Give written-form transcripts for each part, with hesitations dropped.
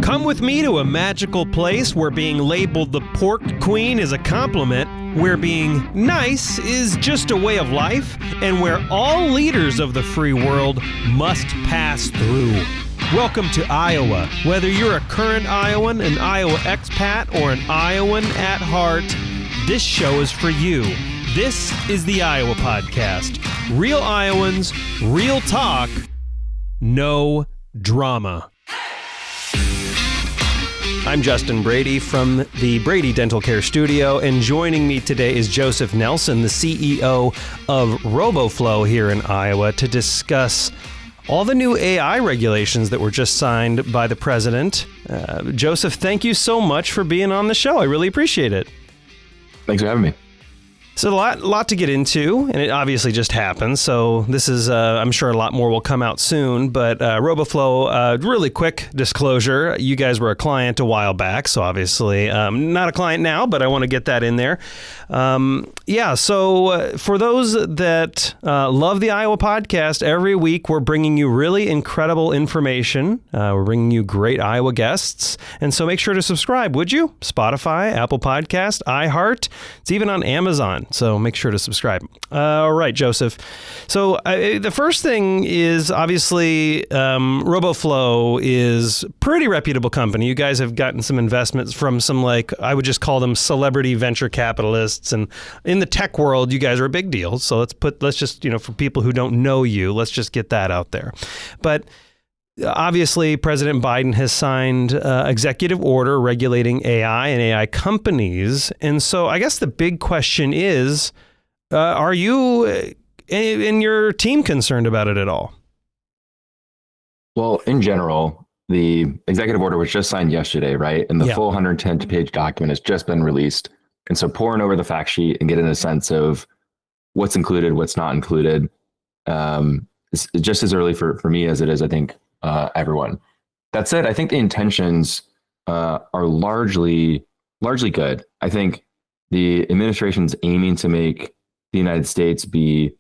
Come with me to a magical place where being labeled the pork queen is a compliment, where being nice is just a way of life, and where all leaders of the free world must pass through. Welcome to Iowa. Whether you're a current Iowan, an Iowa expat, or an Iowan at heart, this show is for you. This is the Iowa Podcast. Real Iowans, real talk, no drama. I'm Justin Brady from the Brady Dental Care Studio, and joining me today is Joseph Nelson, the CEO of Roboflow here in Iowa, to discuss all the new AI regulations that were just signed by the president. Joseph, thank you so much for being on the show. I really appreciate it. Thanks for having me. So a lot to get into, and it obviously just happened. So this is, I'm sure a lot more will come out soon. But Roboflow, really quick disclosure, you guys were a client a while back. So obviously not a client now, but I want to get that in there. So for those that love the Iowa Podcast, every week we're bringing you really incredible information. We're bringing you great Iowa guests. And so make sure to subscribe, would you? Spotify, Apple Podcast, iHeart. It's even on Amazon. So make sure to subscribe. All right, Joseph. So the first thing is obviously Roboflow is a pretty reputable company. You guys have gotten some investments from some, like, I would just call them celebrity venture capitalists. And in the tech world, you guys are a big deal. So let's just, for people who don't know you, let's just get that out there. But obviously, President Biden has signed executive order regulating AI and AI companies. And so I guess the big question is, are you and your team concerned about it at all? Well, in general, the executive order was just signed yesterday, right? And the full 110-page document has just been released. And so pouring over the fact sheet and getting a sense of what's included, what's not included, is just as early for me as it is, I think, everyone. That said, I think the intentions are largely good. I think the administration's aiming to make the United States be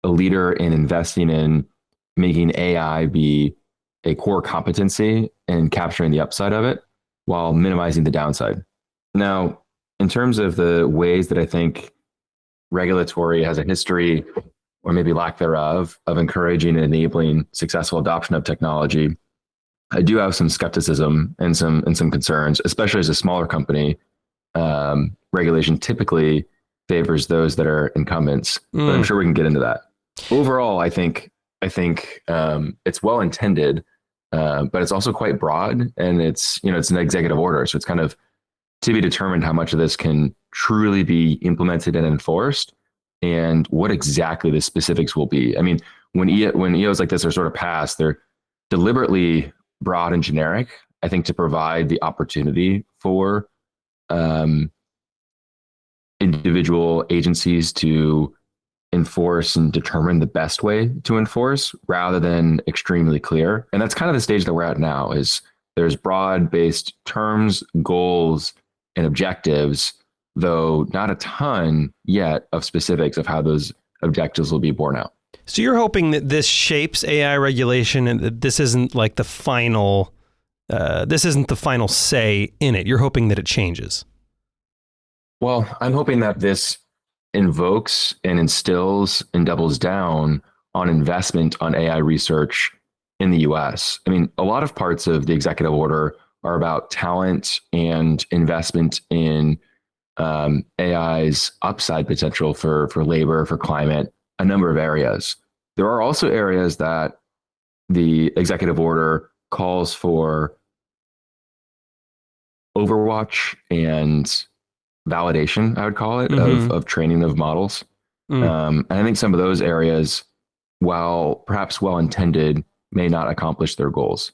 a leader in investing in making AI be a core competency and capturing the upside of it while minimizing the downside. Now, in terms of the ways that I think regulatory has a history, or maybe lack thereof, of encouraging and enabling successful adoption of technology, I do have some skepticism and some concerns, especially as a smaller company. Regulation typically favors those that are incumbents, but I'm sure we can get into that. Overall, I think it's well intended, but it's also quite broad, and it's an executive order, so it's kind of to be determined how much of this can truly be implemented and enforced, and what exactly the specifics will be. I mean, when EOs like this are sort of passed, they're deliberately broad and generic, I think, to provide the opportunity for individual agencies to enforce and determine the best way to enforce, rather than extremely clear. And that's kind of the stage that we're at now, is there's broad-based terms, goals, and objectives, though not a ton yet of specifics of how those objectives will be borne out. So you're hoping that this shapes AI regulation, and that this isn't like the final, say in it. You're hoping that it changes. Well, I'm hoping that this invokes and instills and doubles down on investment on AI research in the US. I mean, a lot of parts of the executive order are about talent and investment in AI's upside potential for labor, for climate, a number of areas. There are also areas that the executive order calls for overwatch and validation, I would call it, of training of models. And I think some of those areas, while perhaps well-intended, may not accomplish their goals.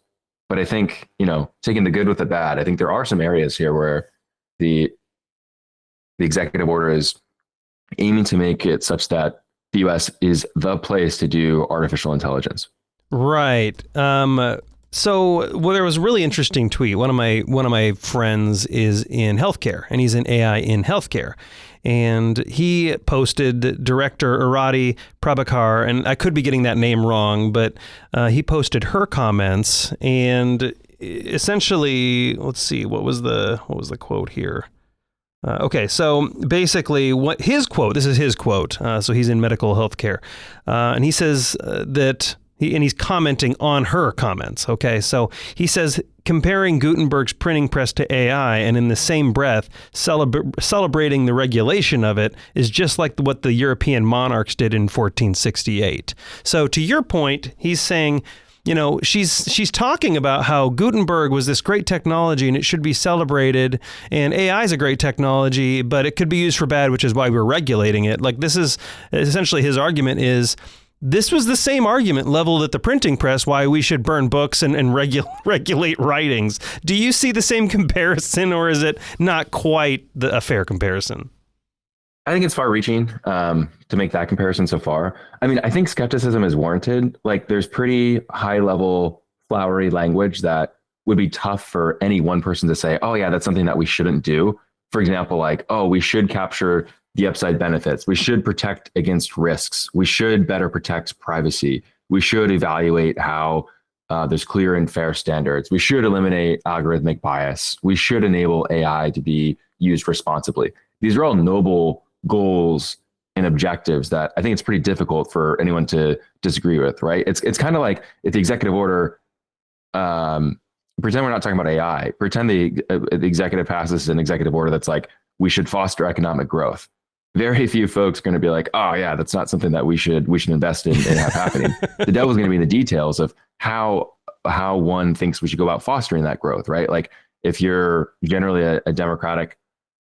But I think, taking the good with the bad, I think there are some areas here where the executive order is aiming to make it such that the U.S. is the place to do artificial intelligence. Right. So, there was a really interesting tweet. One of my friends is in healthcare, and he's in AI in healthcare. And he posted, director Arati Prabhakar, and I could be getting that name wrong, but he posted her comments, and essentially, let's see, what was the quote here? Okay, so basically, what his quote? This is his quote. So he's in medical healthcare, and he says that he's commenting on her comments. Okay, so he says comparing Gutenberg's printing press to AI, and in the same breath celebrating the regulation of it, is just like what the European monarchs did in 1468. So to your point, he's saying, you know, she's talking about how Gutenberg was this great technology and it should be celebrated, and AI is a great technology, but it could be used for bad, which is why we're regulating it. Like, this is essentially his argument is, this was the same argument leveled at the printing press, why we should burn books and regulate writings. Do you see the same comparison, or is it not quite a fair comparison? I think it's far-reaching to make that comparison so far. I mean, I think skepticism is warranted. Like, there's pretty high-level, flowery language that would be tough for any one person to say, oh, yeah, that's something that we shouldn't do. For example, like, oh, we should capture the upside benefits. We should protect against risks. We should better protect privacy. We should evaluate how there's clear and fair standards. We should eliminate algorithmic bias. We should enable AI to be used responsibly. These are all noble goals and objectives that I think it's pretty difficult for anyone to disagree with, right? It's kind of like if the executive order, pretend we're not talking about AI, pretend the executive passes an executive order that's like, we should foster economic growth. Very few folks are going to be like, oh yeah, that's not something that we should invest in and have happening. The devil's going to be in the details of how one thinks we should go about fostering that growth, right? Like, if you're generally a Democratic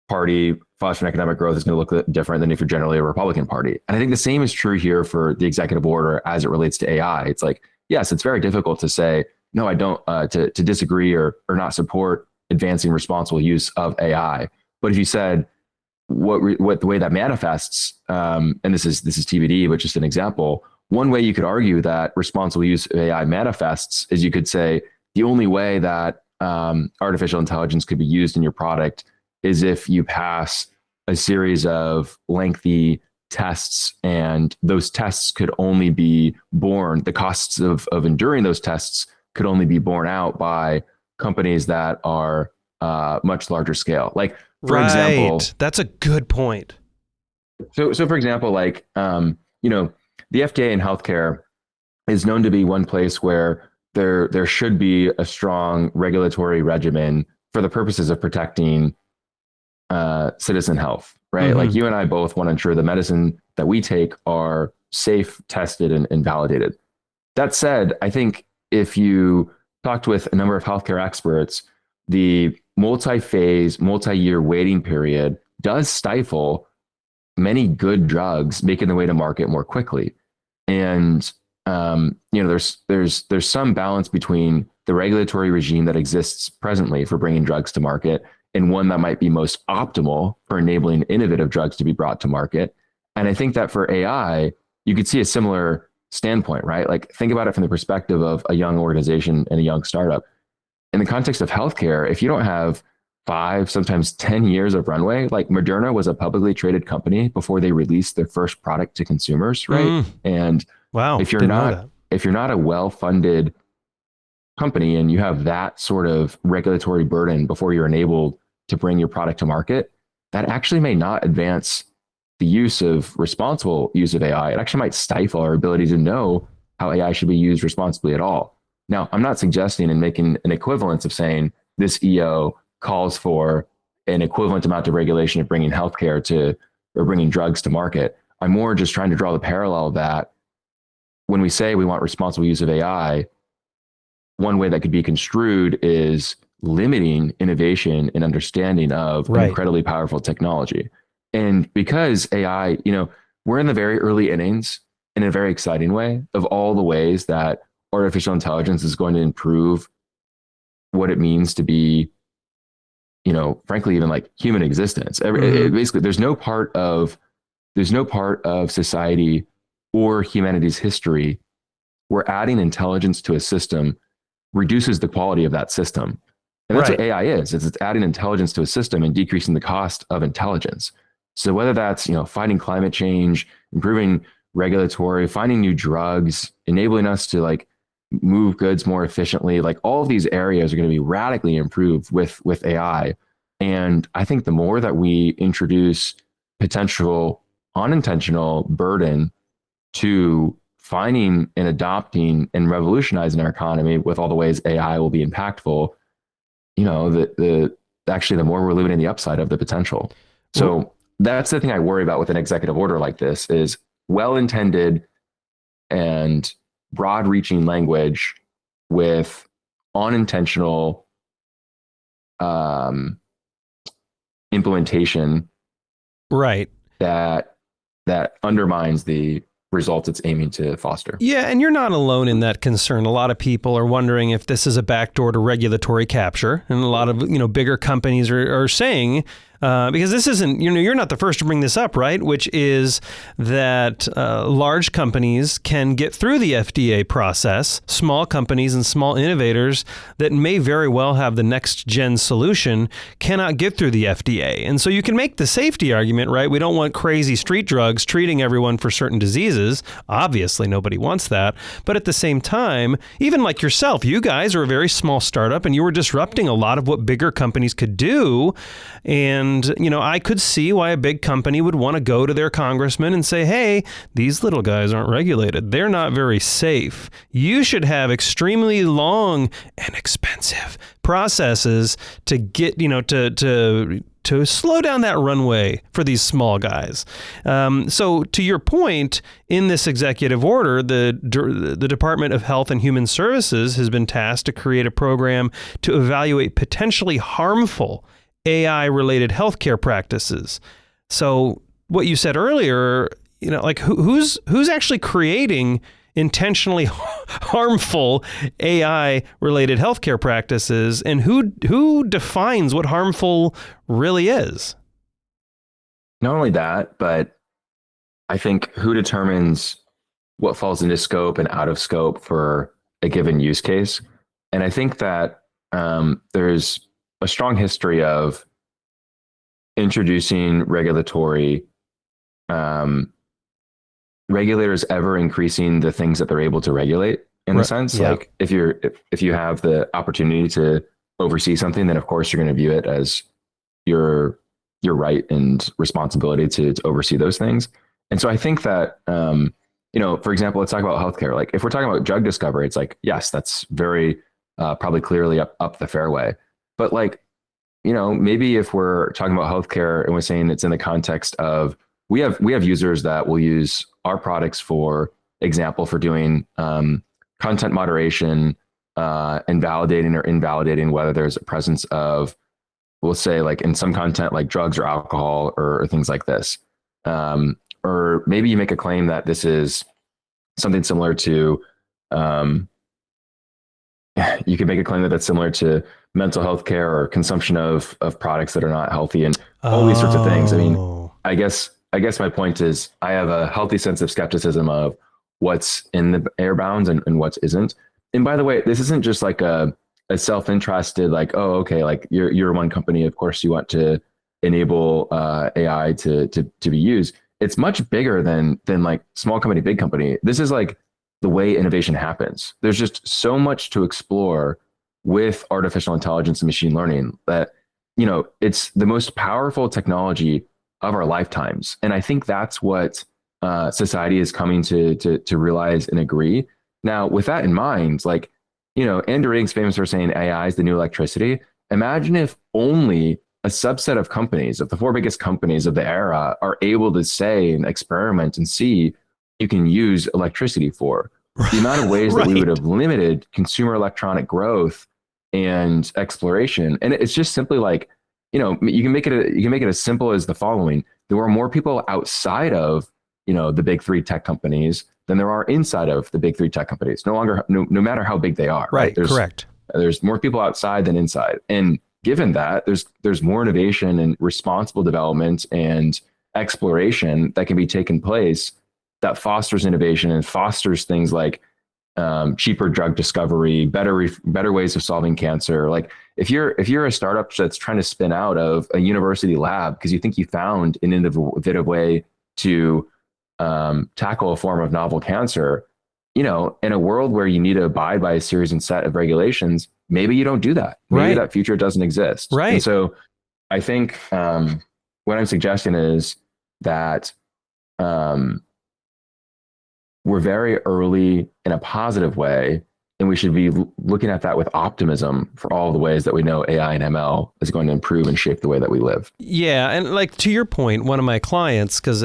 Party, fostering economic growth is going to look different than if you're generally a Republican Party. And I think the same is true here for the executive order as it relates to AI. It's like, yes, it's very difficult to say, no, I don't, to disagree or not support advancing responsible use of AI. But if you said what the way that manifests, and this is TBD, but just an example, one way you could argue that responsible use of AI manifests is you could say the only way that artificial intelligence could be used in your product is if you pass a series of lengthy tests, and those tests could only be borne, the costs of enduring those tests could only be borne out by companies that are much larger scale. Like, for example, that's a good point. So for example, like, you know, the FDA in healthcare is known to be one place where there should be a strong regulatory regimen for the purposes of protecting citizen health, right? Mm-hmm. Like, you and I both want to ensure the medicine that we take are safe, tested, and validated. That said, I think if you talked with a number of healthcare experts, the multi-phase, multi-year waiting period does stifle many good drugs making their way to market more quickly. And you know, there's some balance between the regulatory regime that exists presently for bringing drugs to market and one that might be most optimal for enabling innovative drugs to be brought to market. And I think that for AI, you could see a similar standpoint, right? Like, think about it from the perspective of a young organization and a young startup. In the context of healthcare, if you don't have 5, sometimes 10 years of runway, like Moderna was a publicly traded company before they released their first product to consumers, right? And wow, if you're not a well-funded company and you have that sort of regulatory burden before you're enabled to bring your product to market, that actually may not advance the use of responsible use of AI. It actually might stifle our ability to know how AI should be used responsibly at all. Now, I'm not suggesting and making an equivalence of saying this EO calls for an equivalent amount of regulation of bringing healthcare or bringing drugs to market. I'm more just trying to draw the parallel that when we say we want responsible use of AI, one way that could be construed is limiting innovation and understanding of incredibly powerful technology. And because AI, you know, we're in the very early innings in a very exciting way of all the ways that artificial intelligence is going to improve what it means to be, you know, frankly, even like human existence. Basically, there's no part of society or humanity's history where adding intelligence to a system reduces the quality of that system. And that's what AI is. It's adding intelligence to a system and decreasing the cost of intelligence. So whether that's, you know, fighting climate change, improving regulatory, finding new drugs, enabling us to like move goods more efficiently. Like all of these areas are going to be radically improved with AI. And I think the more that we introduce potential unintentional burden to finding and adopting and revolutionizing our economy with all the ways AI will be impactful, actually the more we're living in the upside of the potential. So that's the thing I worry about with an executive order like this is well-intended and broad-reaching language with unintentional implementation, right? That undermines the results it's aiming to foster. Yeah, and you're not alone in that concern. A lot of people are wondering if this is a backdoor to regulatory capture, and a lot of bigger companies are saying. Because this isn't, you're not the first to bring this up, right? Which is that large companies can get through the FDA process. Small companies and small innovators that may very well have the next gen solution cannot get through the FDA. And so you can make the safety argument, right? We don't want crazy street drugs treating everyone for certain diseases. Obviously, nobody wants that. But at the same time, even like yourself, you guys are a very small startup and you were disrupting a lot of what bigger companies could do. And I could see why a big company would want to go to their congressman and say, hey, these little guys aren't regulated. They're not very safe. You should have extremely long and expensive processes to get, to slow down that runway for these small guys. So to your point, in this executive order, the Department of Health and Human Services has been tasked to create a program to evaluate potentially harmful AI-related healthcare practices. So what you said earlier, who's actually creating intentionally harmful AI-related healthcare practices, and who defines what harmful really is? Not only that, but I think who determines what falls into scope and out of scope for a given use case. And I think that there's a strong history of introducing regulators ever increasing the things that they're able to regulate in a sense. Yeah. Like if you have the opportunity to oversee something, then of course you're going to view it as your right and responsibility to oversee those things. And so I think that, for example, let's talk about healthcare. Like if we're talking about drug discovery, it's like, yes, that's very probably clearly up the fairway. But maybe if we're talking about healthcare and we're saying it's in the context of we have users that will use our products, for example, for doing content moderation and validating or invalidating whether there's a presence of, we'll say like in some content like drugs or alcohol or things like this. Or maybe you make a claim that this is something similar to you could make a claim that that's similar to mental health care or consumption of products that are not healthy and all these sorts of things. I mean, I guess my point is I have a healthy sense of skepticism of what's in the air bounds and what isn't. And by the way, this isn't just like a self-interested, like, oh, okay, like you're one company, of course you want to enable AI to be used. It's much bigger than like small company, big company. This is like the way innovation happens. There's just so much to explore with artificial intelligence and machine learning that, it's the most powerful technology of our lifetimes. And I think that's what society is coming to realize and agree. Now, with that in mind, like, Andrew Ng's famous for saying AI is the new electricity. Imagine if only a subset of companies, of the 4 biggest companies of the era, are able to say and experiment and see you can use electricity for. The amount of ways that we would have limited consumer electronic growth and exploration. And it's just simply like, you can make it as simple as the following. There are more people outside of, the big 3 tech companies than there are inside of the big 3 tech companies. No matter how big they are. Right. Correct. There's more people outside than inside. And given that, there's more innovation and responsible development and exploration that can be taken place that fosters innovation and fosters things like cheaper drug discovery, better ways of solving cancer. Like if you're a startup that's trying to spin out of a university lab because you think you found an innovative way to tackle a form of novel cancer, in a world where you need to abide by a series and set of regulations, maybe you don't do that. Maybe Right. that feature doesn't exist. Right. And so I think what I'm suggesting is that we're very early in a positive way, and we should be looking at that with optimism for all the ways that we know AI and ML is going to improve and shape the way that we live. Yeah. And like to your point, one of my clients, because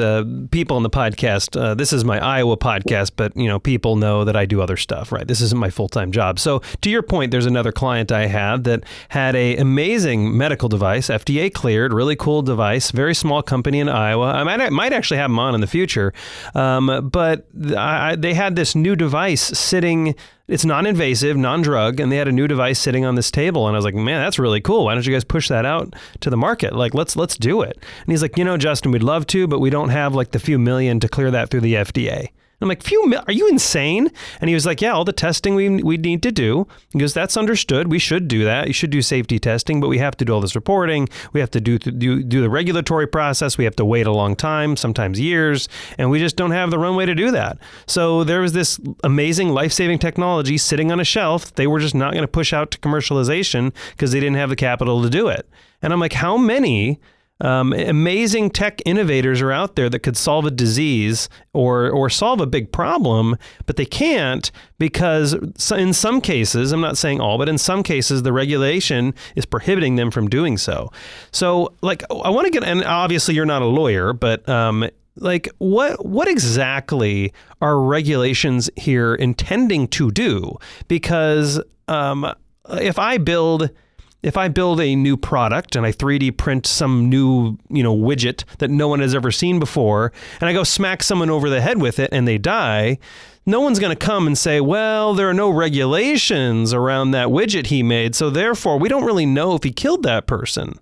people on the podcast, this is my Iowa podcast, but people know that I do other stuff, right? This isn't my full-time job. So to your point, there's another client I had that had a amazing medical device, FDA cleared, really cool device, very small company in Iowa. I might actually have them on in the future. But they had this new device sitting. It's non-invasive, non-drug, and they had a new device sitting on this table. And I was like, man, that's really cool. Why don't you guys push that out to the market? Like, let's do it. And he's like, Justin, we'd love to, but we don't have like the few million to clear that through the FDA. I'm like, are you insane? And he was like, yeah, all the testing we need to do. He goes, that's understood. We should do that. You should do safety testing, but we have to do all this reporting. We have to do the regulatory process. We have to wait a long time, sometimes years, and we just don't have the runway to do that. So there was this amazing life-saving technology sitting on a shelf. They were just not going to push out to commercialization because they didn't have the capital to do it. And I'm like, how many amazing tech innovators are out there that could solve a disease or solve a big problem, but they can't because in some cases, I'm not saying all, but in some cases, the regulation is prohibiting them from doing so. So like, I want to get, and obviously you're not a lawyer, but like what exactly are regulations here intending to do? Because if I build a new product and I 3D print some new, widget that no one has ever seen before, and I go smack someone over the head with it and they die, no one's going to come and say, well, there are no regulations around that widget he made, so therefore we don't really know if he killed that person.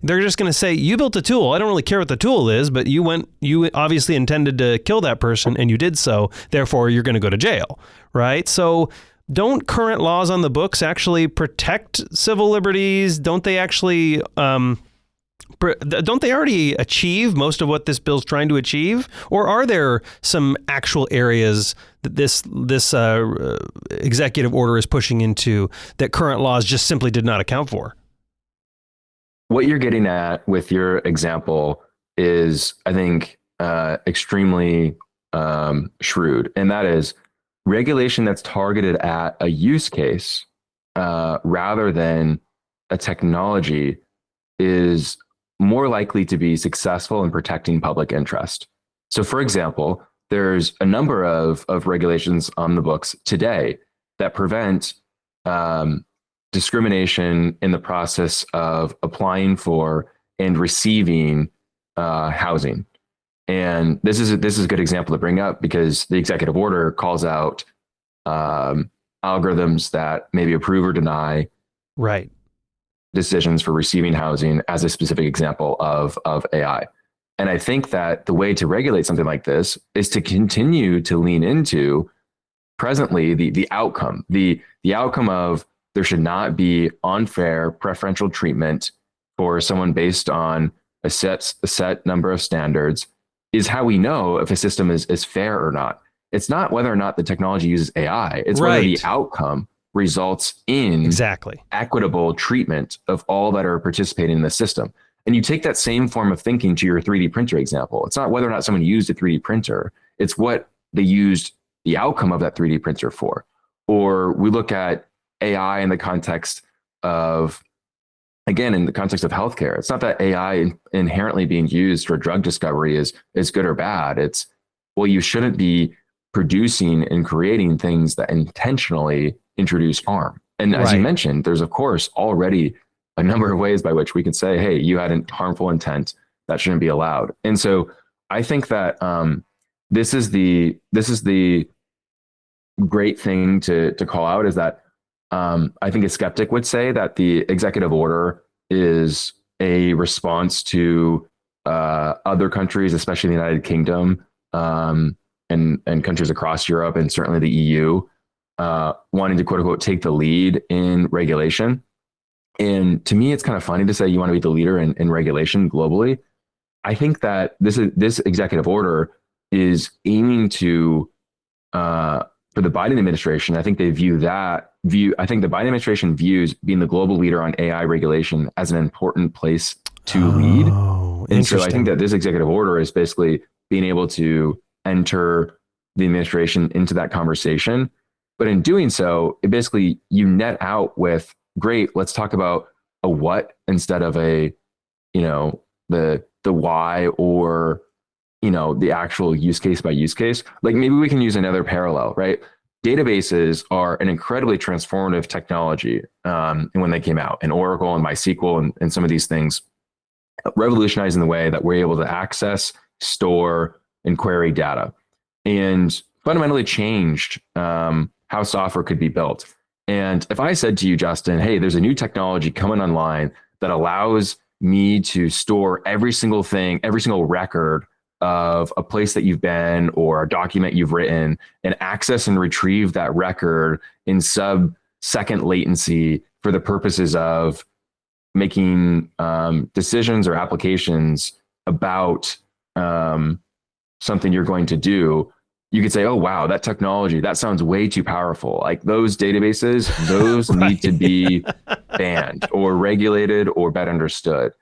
They're just going to say, you built a tool. I don't really care what the tool is, but you obviously intended to kill that person and you did so, therefore you're going to go to jail, right? So don't current laws on the books actually protect civil liberties? Don't they actually, don't they already achieve most of what this bill's trying to achieve? Or are there some actual areas that this executive order is pushing into that current laws just simply did not account for? What you're getting at with your example is, I think, extremely shrewd. And that is, regulation that's targeted at a use case rather than a technology is more likely to be successful in protecting public interest. So, for example, there's a number of regulations on the books today that prevent discrimination in the process of applying for and receiving housing. And this is a good example to bring up because the executive order calls out algorithms that maybe approve or deny right decisions for receiving housing as a specific example of AI. And I think that the way to regulate something like this is to continue to lean into presently the outcome, the outcome of there should not be unfair preferential treatment for someone based on a set number of standards is how we know if a system is fair or not. It's not whether or not the technology uses AI. It's whether the outcome results in exactly equitable treatment of all that are participating in the system. And you take that same form of thinking to your 3D printer example. It's not whether or not someone used a 3D printer. It's what they used the outcome of that 3D printer for. Or we look at AI in the context of, again, in the context of healthcare. It's not that AI inherently being used for drug discovery is good or bad. It's, well, you shouldn't be producing and creating things that intentionally introduce harm. And as you mentioned, there's of course already a number of ways by which we can say, hey, you had a harmful intent that shouldn't be allowed. And so I think that this is the great thing to call out is that I think a skeptic would say that the executive order is a response to other countries, especially the United Kingdom and countries across Europe and certainly the EU, wanting to quote unquote take the lead in regulation. And to me, it's kind of funny to say you want to be the leader in regulation globally. I think that this executive order is aiming to for the Biden administration, I think they I think the Biden administration views being the global leader on AI regulation as an important place to lead. And so I think that this executive order is basically being able to enter the administration into that conversation. But in doing so, it basically, you net out with, great, let's talk about a what instead of a, the why, or, the actual use case by use case. Like, maybe we can use another parallel, right? Databases are an incredibly transformative technology. And when they came out, and Oracle and MySQL and some of these things, revolutionizing the way that we're able to access, store, and query data, and fundamentally changed how software could be built. And if I said to you, Justin, hey, there's a new technology coming online that allows me to store every single thing, every single record of a place that you've been or a document you've written, and access and retrieve that record in sub-second latency for the purposes of making decisions or applications about something you're going to do, you could say, oh, wow, that technology, that sounds way too powerful. Like, those databases, those right. need to be banned or regulated or better understood.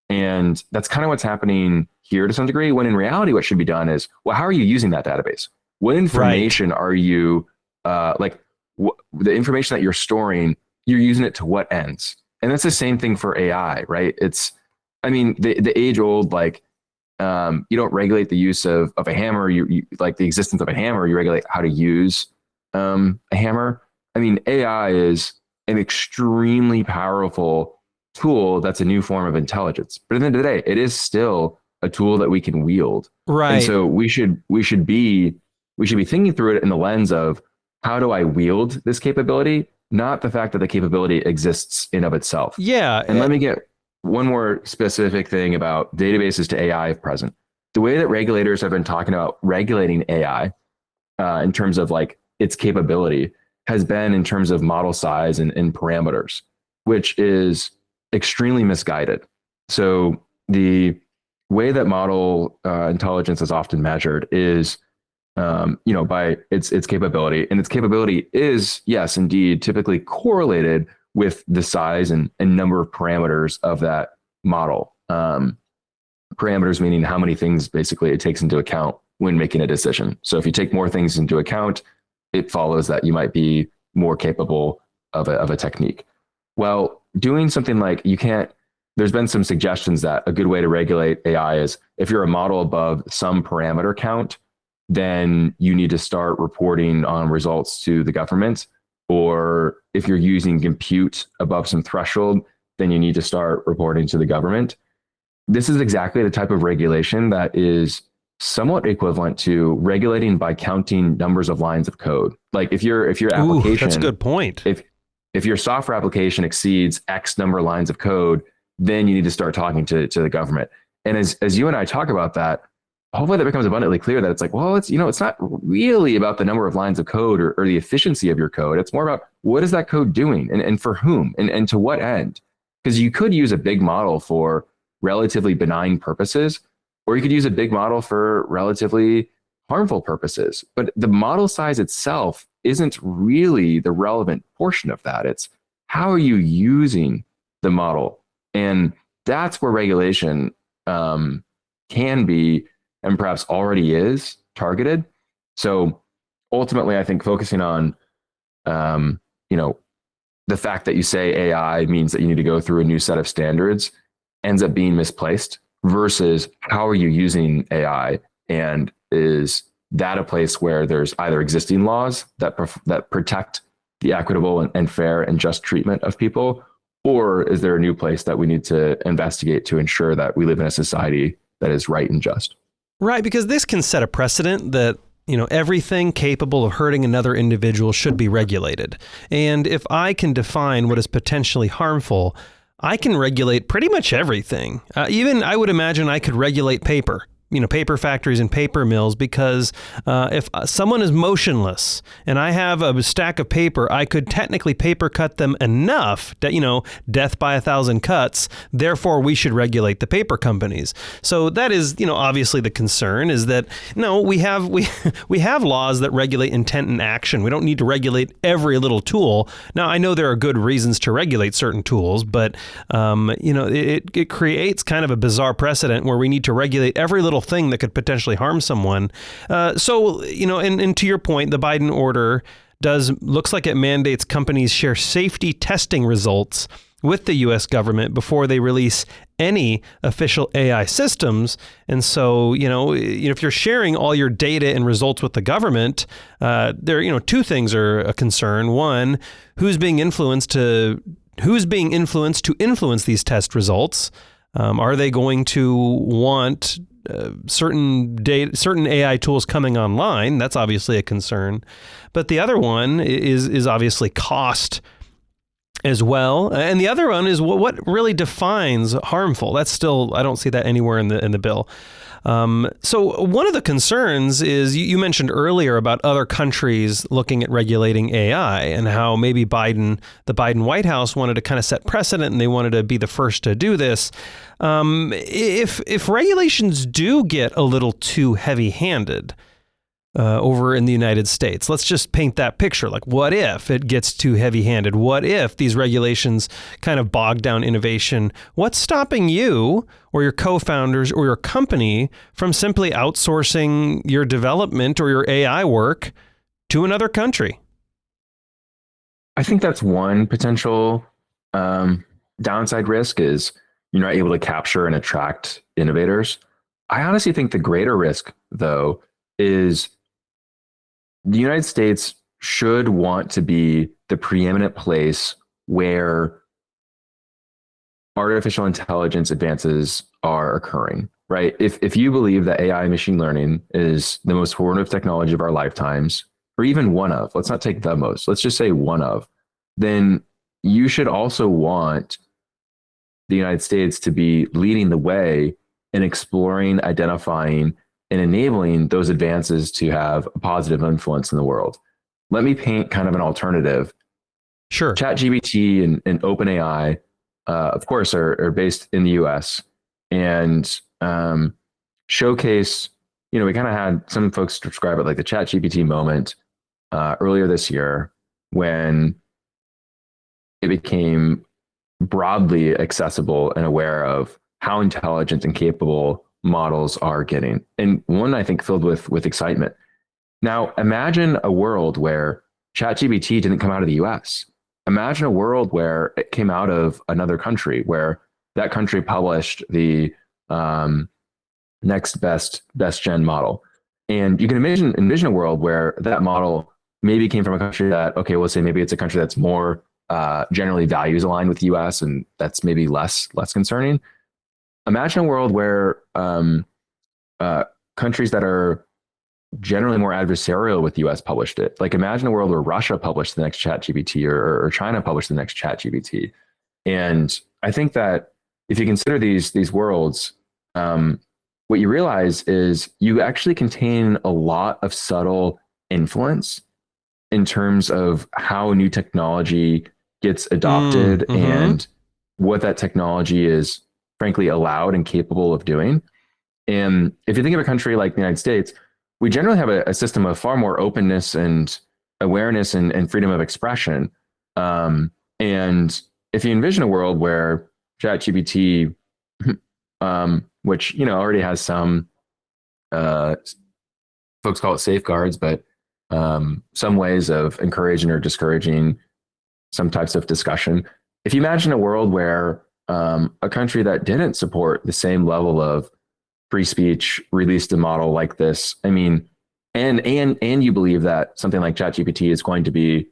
And that's kind of what's happening here to some degree, when in reality, what should be done is, well, how are you using that database? What information are you, the information that you're storing, you're using it to what ends? And that's the same thing for AI, right? The age old, you don't regulate the use of a hammer, you like the existence of a hammer, you regulate how to use a hammer. AI is an extremely powerful tool that's a new form of intelligence. But at the end of the day, it is still a tool that we can wield. Right. And so we should be thinking through it in the lens of, how do I wield this capability? Not the fact that the capability exists in of itself. Yeah. And let me get one more specific thing about databases to AI if present. The way that regulators have been talking about regulating AI in terms of its capability has been in terms of model size and parameters, which is extremely misguided. So the way that model intelligence is often measured is by its capability, and its capability is, yes, indeed, typically correlated with the size and number of parameters of that model. Parameters meaning how many things basically it takes into account when making a decision. So if you take more things into account, it follows that you might be more capable of a technique. Well, doing something there's been some suggestions that a good way to regulate AI is, if you're a model above some parameter count, then you need to start reporting on results to the government. Or if you're using compute above some threshold, then you need to start reporting to the government. This is exactly the type of regulation that is somewhat equivalent to regulating by counting numbers of lines of code. Like if your application, that's a good point. If your software application exceeds X number of lines of code, then you need to start talking to the government. And as you and I talk about that, hopefully that becomes abundantly clear that it's not really about the number of lines of code or the efficiency of your code. It's more about, what is that code doing and for whom and to what end? Because you could use a big model for relatively benign purposes, or you could use a big model for relatively harmful purposes. But the model size itself isn't really the relevant portion of that. It's how are you using the model? And that's where regulation can be, and perhaps already is, targeted. So ultimately, I think focusing on, the fact that you say AI means that you need to go through a new set of standards ends up being misplaced, versus how are you using AI, and is that a place where there's either existing laws that protect the equitable and fair and just treatment of people, or is there a new place that we need to investigate to ensure that we live in a society that is right and just? Right, because this can set a precedent that, everything capable of hurting another individual should be regulated. And if I can define what is potentially harmful, I can regulate pretty much everything. Even I would imagine I could regulate paper. paper factories and paper mills, because if someone is motionless and I have a stack of paper, I could technically paper cut them enough that, death by 1,000 cuts. Therefore, we should regulate the paper companies. So that is, obviously the concern is that, no, we have laws that regulate intent and action. We don't need to regulate every little tool. Now, I know there are good reasons to regulate certain tools, but, it creates kind of a bizarre precedent where we need to regulate every little thing that could potentially harm someone. And to your point, the Biden order looks like it mandates companies share safety testing results with the U.S. government before they release any official AI systems. And so, if you're sharing all your data and results with the government, two things are a concern. One, who's being influenced to influence these test results? Are they going to want certain AI tools coming online? That's obviously a concern. But the other one is obviously cost as well. And the other one is what really defines harmful. That's still, I don't see that anywhere in the bill. So one of the concerns is you mentioned earlier about other countries looking at regulating AI and how maybe the Biden White House wanted to kind of set precedent and they wanted to be the first to do this. If regulations do get a little too heavy-handed over in the United States, let's just paint that picture. Like, what if it gets too heavy-handed? What if these regulations kind of bog down innovation? What's stopping you or your co-founders or your company from simply outsourcing your development or your AI work to another country? I think that's one potential downside risk is you're not able to capture and attract innovators. I honestly think the greater risk, though, is the United States should want to be the preeminent place where artificial intelligence advances are occurring, right? If you believe that AI and machine learning is the most formative technology of our lifetimes, or even one of, let's not take the most, let's just say one of, then you should also want the United States to be leading the way in exploring, identifying, and enabling those advances to have a positive influence in the world. Let me paint kind of an alternative. Sure. ChatGPT and OpenAI, of course, are based in the US and showcase, we kind of had some folks describe it like the ChatGPT moment earlier this year when it became broadly accessible and aware of how intelligent and capable models are getting, and one I think filled with excitement. Now, imagine a world where ChatGPT didn't come out of the US. Imagine a world where it came out of another country, where that country published the next best gen model. And you can envision a world where that model maybe came from a country that, okay, we'll say maybe it's a country that's more generally values aligned with the US, and that's maybe less concerning. Imagine a world where countries that are generally more adversarial with the US published it. Like, imagine a world where Russia published the next ChatGPT or China published the next ChatGPT. And I think that if you consider these worlds, what you realize is you actually contain a lot of subtle influence in terms of how new technology gets adopted and what that technology is frankly allowed and capable of doing. And if you think of a country like the United States, we generally have a system of far more openness and awareness and freedom of expression. And if you envision a world where ChatGPT, which already has some folks call it safeguards, but some ways of encouraging or discouraging some types of discussion. If you imagine a world where a country that didn't support the same level of free speech released a model like this, I mean, and you believe that something like ChatGPT is going to be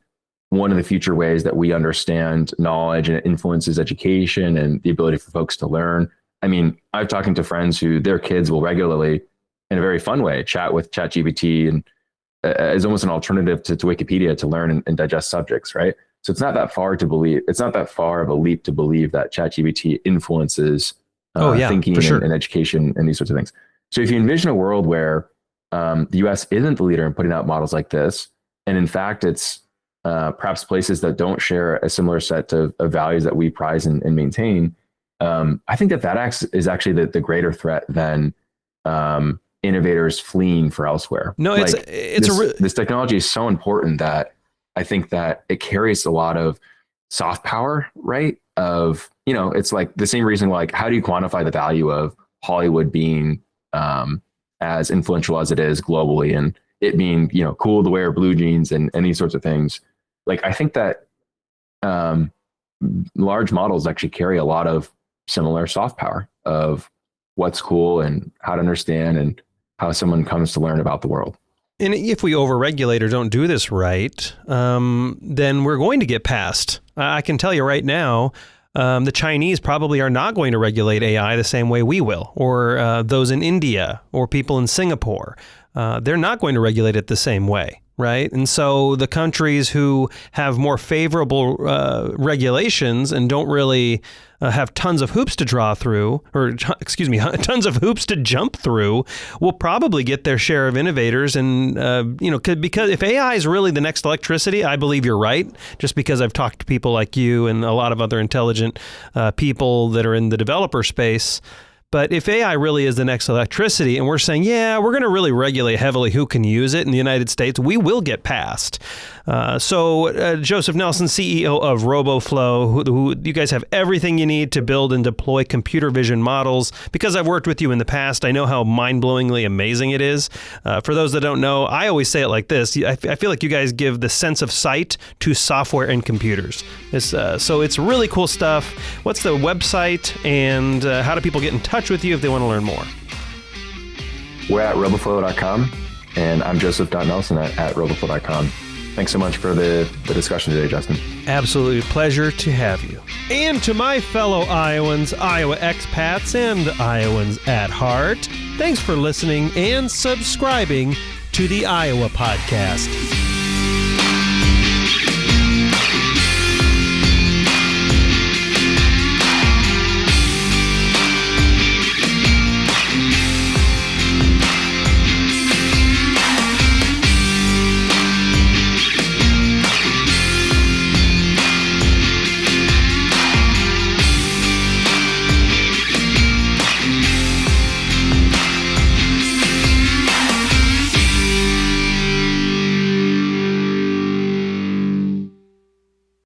one of the future ways that we understand knowledge and it influences education and the ability for folks to learn. I mean, I've talking to friends who their kids will regularly, in a very fun way, chat with ChatGPT and as almost an alternative to Wikipedia to learn and digest subjects, right? So it's not that far of a leap to believe that ChatGPT influences thinking for sure. and education and these sorts of things. So if you envision a world where the US isn't the leader in putting out models like this, and in fact, it's perhaps places that don't share a similar set of values that we prize and maintain, I think that is actually the greater threat than innovators fleeing for elsewhere. No, this technology is so important that I think that it carries a lot of soft power, right? Of, it's like the same reason, like, how do you quantify the value of Hollywood being as influential as it is globally, and it being, cool to wear blue jeans and these sorts of things. Like, I think that large models actually carry a lot of similar soft power of what's cool and how to understand and how someone comes to learn about the world. And if we overregulate or don't do this right, then we're going to get past. I can tell you right now, the Chinese probably are not going to regulate AI the same way we will, or those in India or people in Singapore. They're not going to regulate it the same way, right? And so the countries who have more favorable regulations and don't really have tons of hoops to draw through, or tons of hoops to jump through, will probably get their share of innovators. And, because if AI is really the next electricity, I believe you're right, just because I've talked to people like you and a lot of other intelligent people that are in the developer space. But if AI really is the next electricity, and we're saying, yeah, we're going to really regulate heavily who can use it in the United States, we will get past. So Joseph Nelson, CEO of Roboflow, who you guys have everything you need to build and deploy computer vision models. Because I've worked with you in the past, I know how mind-blowingly amazing it is. For those that don't know, I always say it like this. I feel like you guys give the sense of sight to software and computers. So it's really cool stuff. What's the website, and how do people get in touch with you if they want to learn more? We're at roboflow.com, and I'm Joseph.Nelson at roboflow.com. Thanks so much for the discussion today, Justin. Absolutely pleasure to have you. And to my fellow Iowans, Iowa expats, and Iowans at heart, thanks for listening and subscribing to the Iowa Podcast.